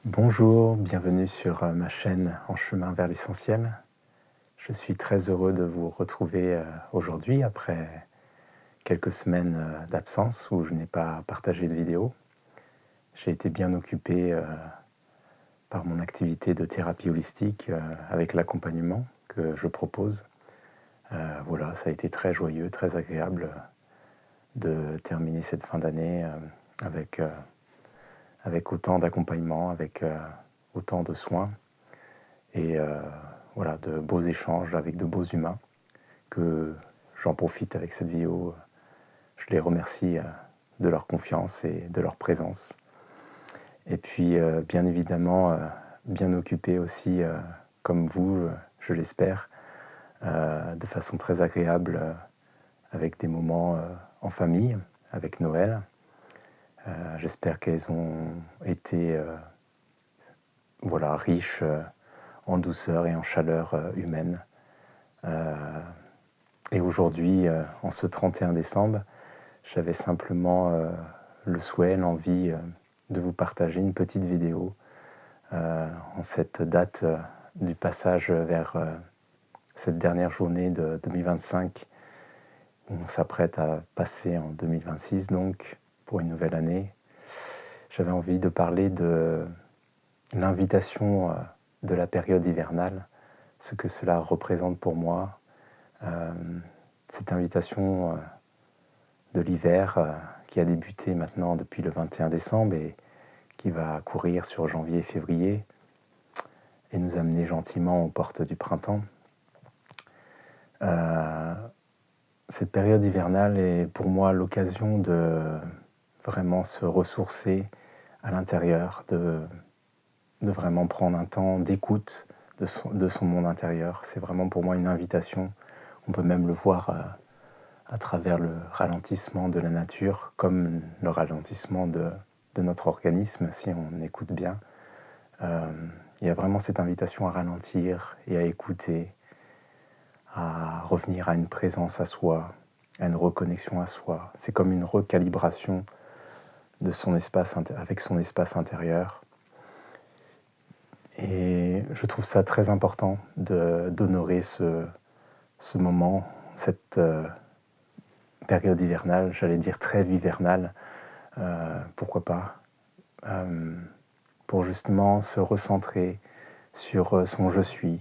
Bonjour, bienvenue sur ma chaîne En chemin vers l'essentiel. Je suis très heureux de vous retrouver aujourd'hui après quelques semaines d'absence où je n'ai pas partagé de vidéo. J'ai été bien occupé par mon activité de thérapie holistique avec l'accompagnement que je propose. Voilà, ça a été très joyeux, très agréable de terminer cette fin d'année avec, avec autant d'accompagnement, avec autant de soins. Et voilà, de beaux échanges avec de beaux humains que j'en profite avec cette vidéo. Je les remercie de leur confiance et de leur présence. Et puis, bien évidemment, bien occupé aussi, comme vous, je l'espère, de façon très agréable, avec des moments en famille, avec Noël. J'espère qu'elles ont été voilà, riches en douceur et en chaleur humaine. Et aujourd'hui, en ce 31 décembre, j'avais simplement le souhait, l'envie de vous partager une petite vidéo en cette date du passage vers cette dernière journée de 2025, où on s'apprête à passer en 2026, donc pour une nouvelle année. J'avais envie de parler de l'invitation de la période hivernale, ce que cela représente pour moi, cette invitation de l'hiver qui a débuté maintenant depuis le 21 décembre et qui va courir sur janvier et février et nous amener gentiment aux portes du printemps. Cette période hivernale est pour moi l'occasion de vraiment se ressourcer à l'intérieur, de vraiment prendre un temps d'écoute de son monde intérieur. C'est vraiment pour moi une invitation. On peut même le voir à travers le ralentissement de la nature, comme le ralentissement de notre organisme, si on écoute bien. Il y a vraiment cette invitation à ralentir et à écouter, à revenir à une présence à soi, à une reconnexion à soi. C'est comme une recalibration de son espace avec son espace intérieur. Et je trouve ça très important d'honorer ce moment, cette période hivernale, j'allais dire trêve hivernale, pourquoi pas, pour justement se recentrer sur son je suis,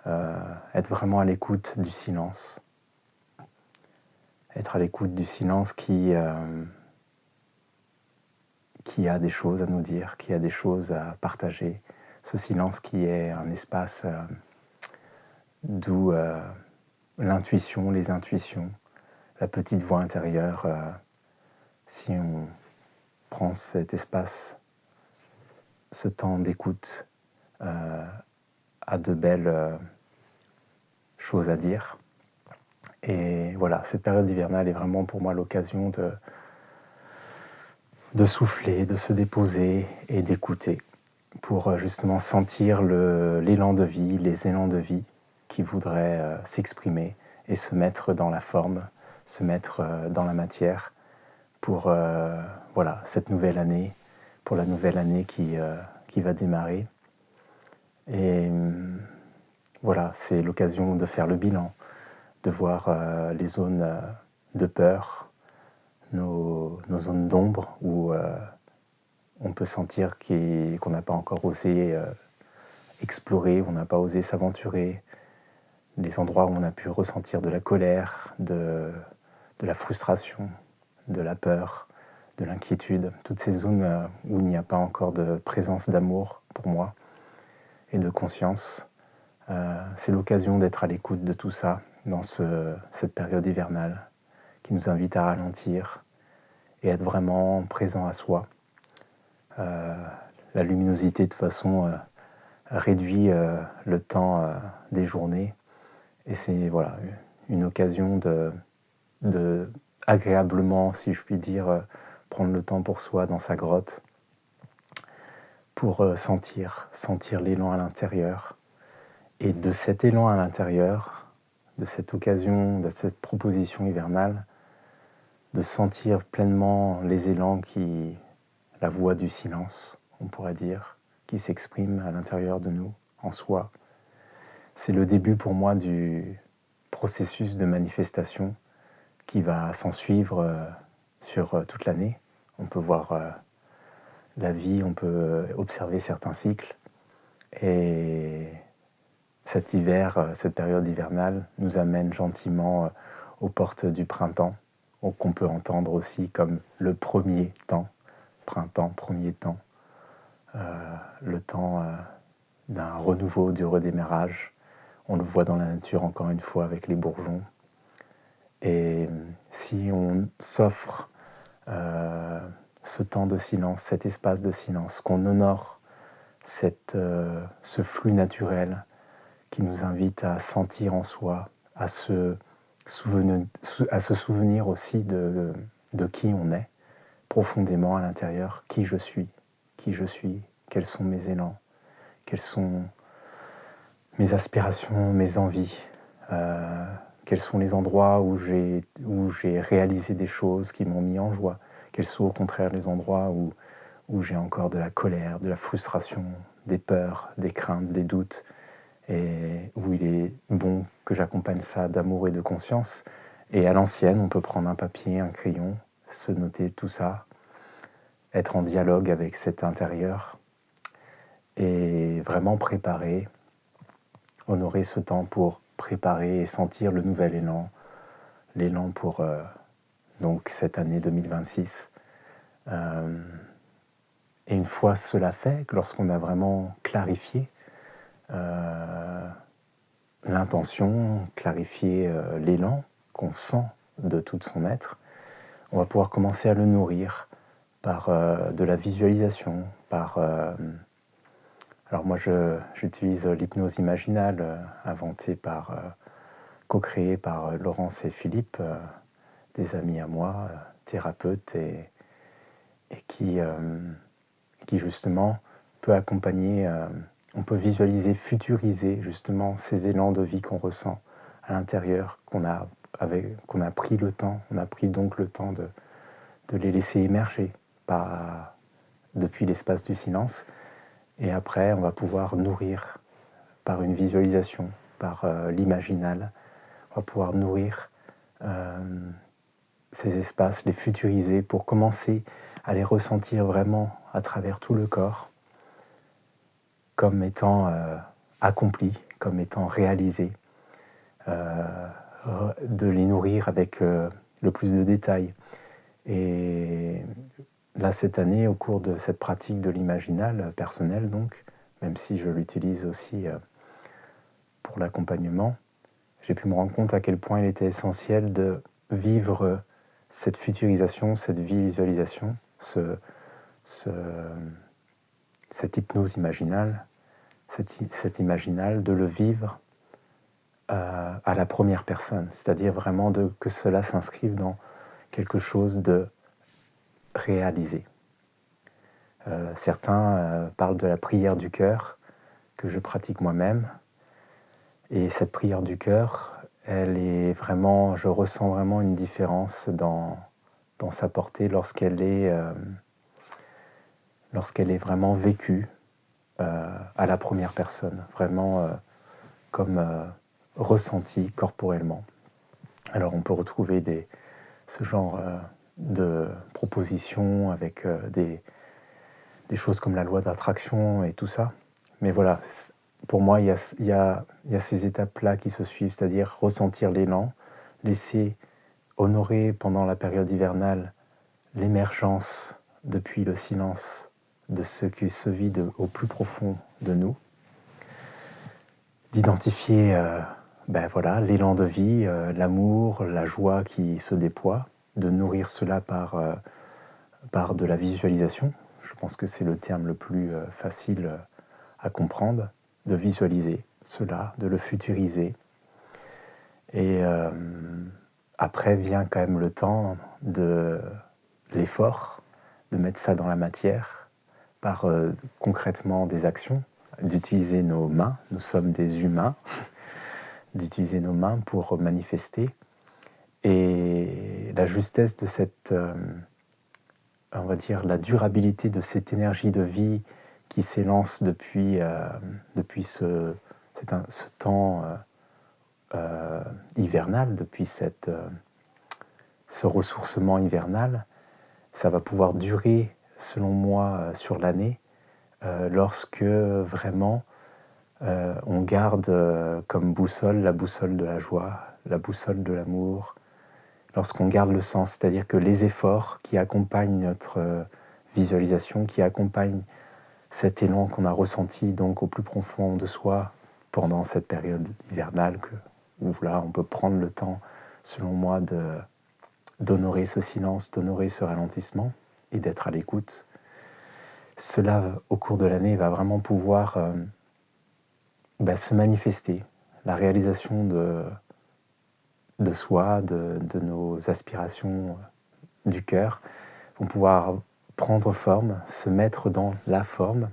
être vraiment à l'écoute du silence, être à l'écoute du silence qui a des choses à nous dire, qui a des choses à partager, ce silence qui est un espace d'où l'intuition, les intuitions, la petite voix intérieure, si on prend cet espace, ce temps d'écoute, a de belles choses à dire. Et voilà, cette période hivernale est vraiment pour moi l'occasion de souffler, de se déposer et d'écouter pour justement sentir l'élan de vie, les élans de vie qui voudraient s'exprimer et se mettre dans la forme, se mettre dans la matière pour voilà, cette nouvelle année, pour la nouvelle année qui va démarrer. Et voilà, c'est l'occasion de faire le bilan, de voir les zones de peur, nos zones d'ombre où on peut sentir qu'on n'a pas encore osé explorer, où on n'a pas osé s'aventurer, les endroits où on a pu ressentir de la colère, de la frustration, de la peur, de l'inquiétude, toutes ces zones où il n'y a pas encore de présence d'amour pour moi et de conscience. C'est l'occasion d'être à l'écoute de tout ça dans cette période hivernale qui nous invite à ralentir et être vraiment présent à soi. La luminosité, de toute façon, réduit le temps des journées et c'est voilà, une occasion de agréablement, si je puis dire, prendre le temps pour soi dans sa grotte pour sentir l'élan à l'intérieur. Et de cet élan à l'intérieur, de cette occasion, de cette proposition hivernale, de sentir pleinement les élans la voix du silence, on pourrait dire, qui s'exprime à l'intérieur de nous, en soi. C'est le début pour moi du processus de manifestation qui va s'en suivre sur toute l'année. On peut voir la vie, on peut observer certains cycles. Et cet hiver, cette période hivernale nous amène gentiment aux portes du printemps, qu'on peut entendre aussi comme le premier temps, printemps, premier temps, le temps d'un renouveau, du redémarrage. On le voit dans la nature encore une fois avec les bourgeons. Et si on s'offre ce temps de silence, cet espace de silence, qu'on honore ce flux naturel qui nous invite à sentir en soi, à se souvenir aussi de qui on est, profondément à l'intérieur, qui je suis, quels sont mes élans, quelles sont mes aspirations, mes envies, quels sont les endroits où j'ai réalisé des choses qui m'ont mis en joie, quels sont au contraire les endroits où j'ai encore de la colère, de la frustration, des peurs, des craintes, des doutes, et où il est bon que j'accompagne ça d'amour et de conscience. Et à l'ancienne, on peut prendre un papier, un crayon, se noter tout ça, être en dialogue avec cet intérieur et vraiment préparer, honorer ce temps pour préparer et sentir le nouvel élan, l'élan pour donc cette année 2026. Et une fois cela fait, lorsqu'on a vraiment clarifié l'intention, clarifier l'élan qu'on sent de tout son être, on va pouvoir commencer à le nourrir par de la visualisation, par... alors moi j'utilise l'hypnose imaginale inventée co-créée par Laurence et Philippe, des amis à moi, thérapeutes, et qui justement peut accompagner... on peut visualiser, futuriser justement ces élans de vie qu'on ressent à l'intérieur, qu'on a pris le temps, on a pris donc le temps de les laisser émerger depuis l'espace du silence. Et après, on va pouvoir nourrir par une visualisation, par l'imaginal, on va pouvoir nourrir ces espaces, les futuriser pour commencer à les ressentir vraiment à travers tout le corps, comme étant accomplis, comme étant réalisés, de les nourrir avec le plus de détails. Et là, cette année, au cours de cette pratique de l'imaginal personnel, donc, même si je l'utilise aussi pour l'accompagnement, j'ai pu me rendre compte à quel point il était essentiel de vivre cette futurisation, cette visualisation, cette hypnose imaginale, cet imaginal, de le vivre à la première personne, c'est-à-dire vraiment que cela s'inscrive dans quelque chose de réalisé. Certains parlent de la prière du cœur, que je pratique moi-même, et cette prière du cœur, je ressens vraiment une différence dans sa portée lorsqu'elle est vraiment vécue à la première personne, vraiment comme ressentie corporellement. Alors on peut retrouver ce genre de propositions avec des choses comme la loi d'attraction et tout ça. Mais voilà, pour moi, il y a ces étapes-là qui se suivent, c'est-à-dire ressentir l'élan, laisser honorer pendant la période hivernale l'émergence depuis le silence de ce qui se vit au plus profond de nous, d'identifier l'élan de vie, l'amour, la joie qui se déploie, de nourrir cela par de la visualisation. Je pense que c'est le terme le plus facile à comprendre, de visualiser cela, de le futuriser. Et après vient quand même le temps de l'effort, de mettre ça dans la matière, par concrètement des actions, d'utiliser nos mains, nous sommes des humains, d'utiliser nos mains pour manifester. Et la justesse de on va dire, la durabilité de cette énergie de vie qui s'élance depuis ce temps hivernal, depuis ce ressourcement hivernal. Ça va pouvoir durer, selon moi, sur l'année, lorsque vraiment on garde comme boussole la boussole de la joie, la boussole de l'amour, lorsqu'on garde le sens, c'est-à-dire que les efforts qui accompagnent notre visualisation, qui accompagnent cet élan qu'on a ressenti donc au plus profond de soi pendant cette période hivernale, où là on peut prendre le temps, selon moi, d'honorer ce silence, d'honorer ce ralentissement et d'être à l'écoute. Cela, au cours de l'année, va vraiment pouvoir se manifester. La réalisation de soi, de nos aspirations du cœur, vont pouvoir prendre forme, se mettre dans la forme,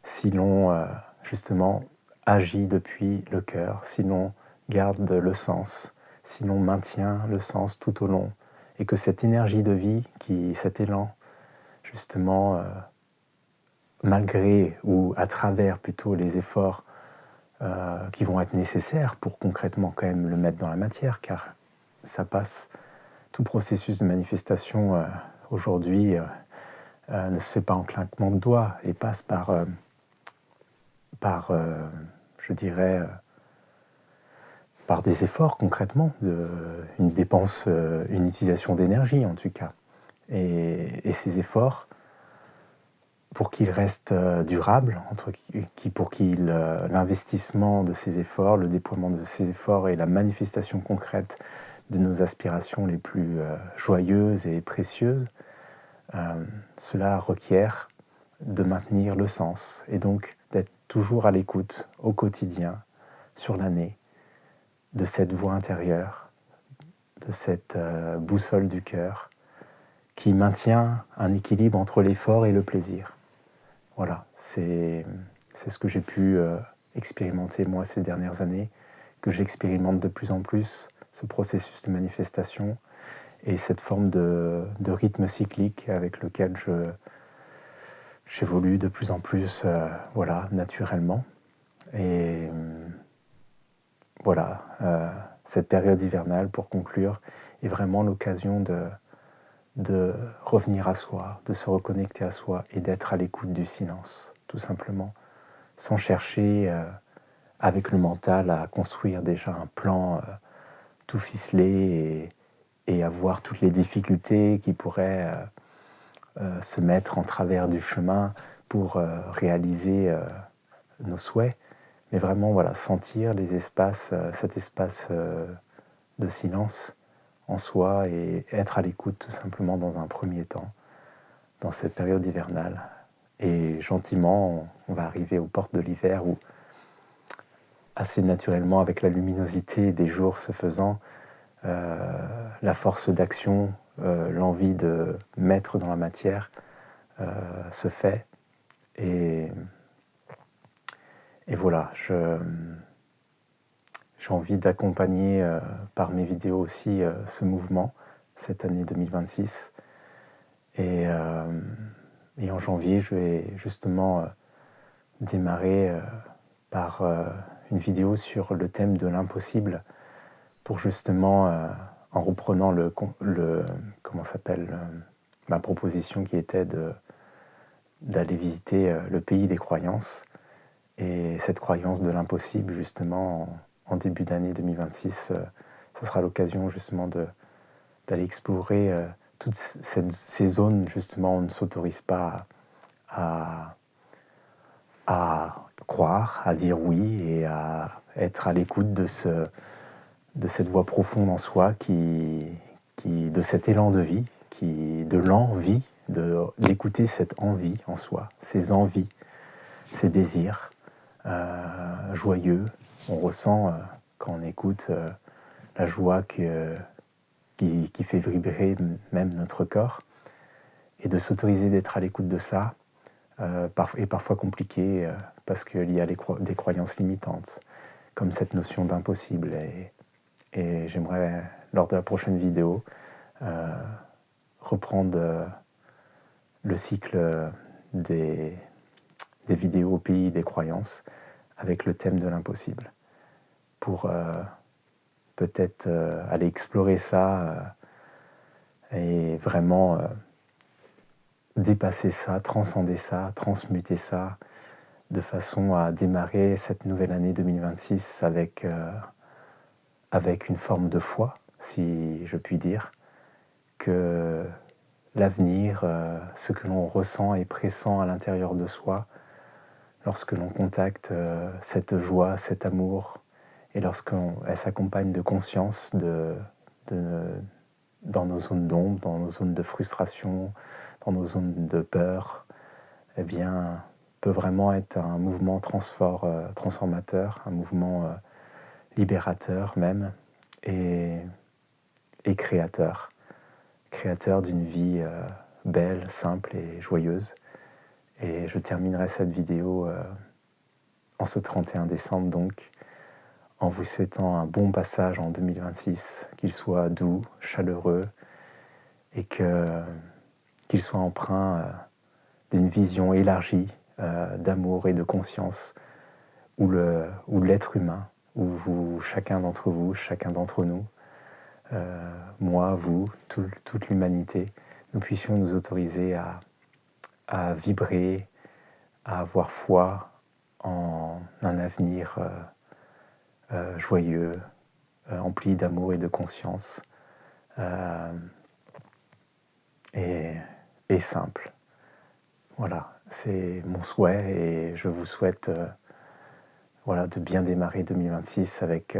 si l'on justement agit depuis le cœur, si l'on garde le sens, si l'on maintient le sens tout au long, et que cette énergie de vie, cet élan, justement, malgré ou à travers plutôt les efforts qui vont être nécessaires pour concrètement quand même le mettre dans la matière, car ça passe, tout processus de manifestation aujourd'hui ne se fait pas en claquement de doigts et passe par je dirais, par des efforts concrètement, une dépense, une utilisation d'énergie en tout cas. Et ces efforts, pour qu'ils restent durables, pour l'investissement de ces efforts, le déploiement de ces efforts et la manifestation concrète de nos aspirations les plus joyeuses et précieuses, cela requiert de maintenir le sens et donc d'être toujours à l'écoute au quotidien, sur l'année, de cette voix intérieure, de cette boussole du cœur qui maintient un équilibre entre l'effort et le plaisir. Voilà, c'est ce que j'ai pu expérimenter moi ces dernières années, que j'expérimente de plus en plus, ce processus de manifestation et cette forme de rythme cyclique avec lequel j'évolue de plus en plus naturellement. Et voilà, cette période hivernale, pour conclure, est vraiment l'occasion de revenir à soi, de se reconnecter à soi et d'être à l'écoute du silence, tout simplement, sans chercher avec le mental à construire déjà un plan tout ficelé et à voir toutes les difficultés qui pourraient se mettre en travers du chemin pour réaliser nos souhaits, mais vraiment sentir cet espace de silence en soi et être à l'écoute tout simplement dans un premier temps, dans cette période hivernale. Et gentiment, on va arriver aux portes de l'hiver où, assez naturellement, avec la luminosité des jours se faisant, la force d'action, l'envie de mettre dans la matière se fait. Et voilà, j'ai envie d'accompagner par mes vidéos aussi ce mouvement, cette année 2026. Et en janvier, je vais justement démarrer par une vidéo sur le thème de l'impossible, pour justement, en reprenant ma proposition qui était d'aller visiter le pays des croyances. Et cette croyance de l'impossible, justement, en début d'année 2026, ça sera l'occasion justement d'aller explorer toutes ces zones justement où on ne s'autorise pas à croire, à dire oui et à être à l'écoute de cette voix profonde en soi, de cet élan de vie, de l'envie, d'écouter cette envie en soi, ces envies, ces désirs joyeux. On ressent quand on écoute la joie qui fait vibrer même notre corps, et de s'autoriser d'être à l'écoute de ça est parfois compliqué parce qu'il y a des croyances limitantes, comme cette notion d'impossible. Et j'aimerais, lors de la prochaine vidéo, reprendre le cycle des vidéos au pays des croyances avec le thème de l'impossible, pour peut-être aller explorer ça et vraiment dépasser ça, transcender ça, transmuter ça, de façon à démarrer cette nouvelle année 2026 avec une forme de foi, si je puis dire, que l'avenir, ce que l'on ressent et pressent à l'intérieur de soi, lorsque l'on contacte cette joie, cet amour, et lorsqu'elle s'accompagne de conscience dans nos zones d'ombre, dans nos zones de frustration, dans nos zones de peur, eh bien, peut vraiment être un mouvement transformateur, un mouvement libérateur même, et créateur d'une vie belle, simple et joyeuse. Et je terminerai cette vidéo en ce 31 décembre donc, en vous souhaitant un bon passage en 2026, qu'il soit doux, chaleureux, et qu'il soit empreint d'une vision élargie d'amour et de conscience, où l'être humain, où chacun d'entre vous, chacun d'entre nous, moi, vous, toute l'humanité, nous puissions nous autoriser à vibrer, à avoir foi en un avenir joyeux, empli d'amour et de conscience, et simple. Voilà, c'est mon souhait, et je vous souhaite de bien démarrer 2026 avec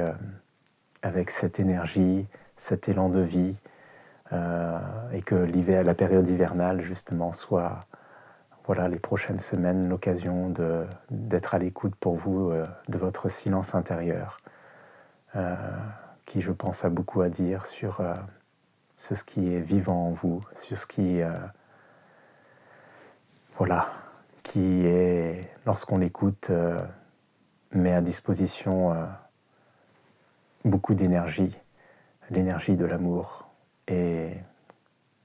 cette énergie, cet élan de vie, et que la période hivernale justement soit, les prochaines semaines, l'occasion d'être à l'écoute pour vous de votre silence intérieur, qui, je pense, a beaucoup à dire sur ce qui est vivant en vous, sur ce qui est, lorsqu'on l'écoute, met à disposition beaucoup d'énergie, l'énergie de l'amour et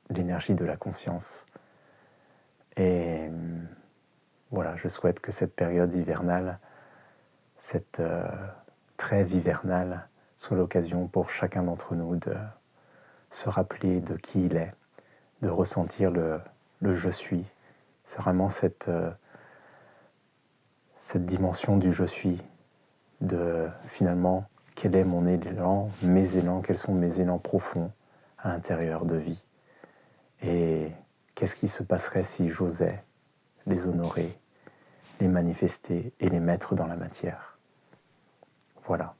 l'énergie de la conscience. Et je souhaite que cette période hivernale, cette trêve hivernale, soit l'occasion pour chacun d'entre nous de se rappeler de qui il est, de ressentir le je suis. C'est vraiment cette dimension du je suis, de finalement quel est mon élan, mes élans, quels sont mes élans profonds à l'intérieur de vie, et qu'est-ce qui se passerait si j'osais les honorer, les manifester et les mettre dans la matière. Voilà.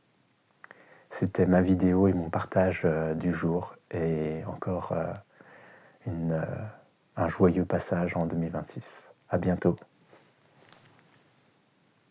C'était ma vidéo et mon partage du jour, et encore un joyeux passage en 2026. À bientôt.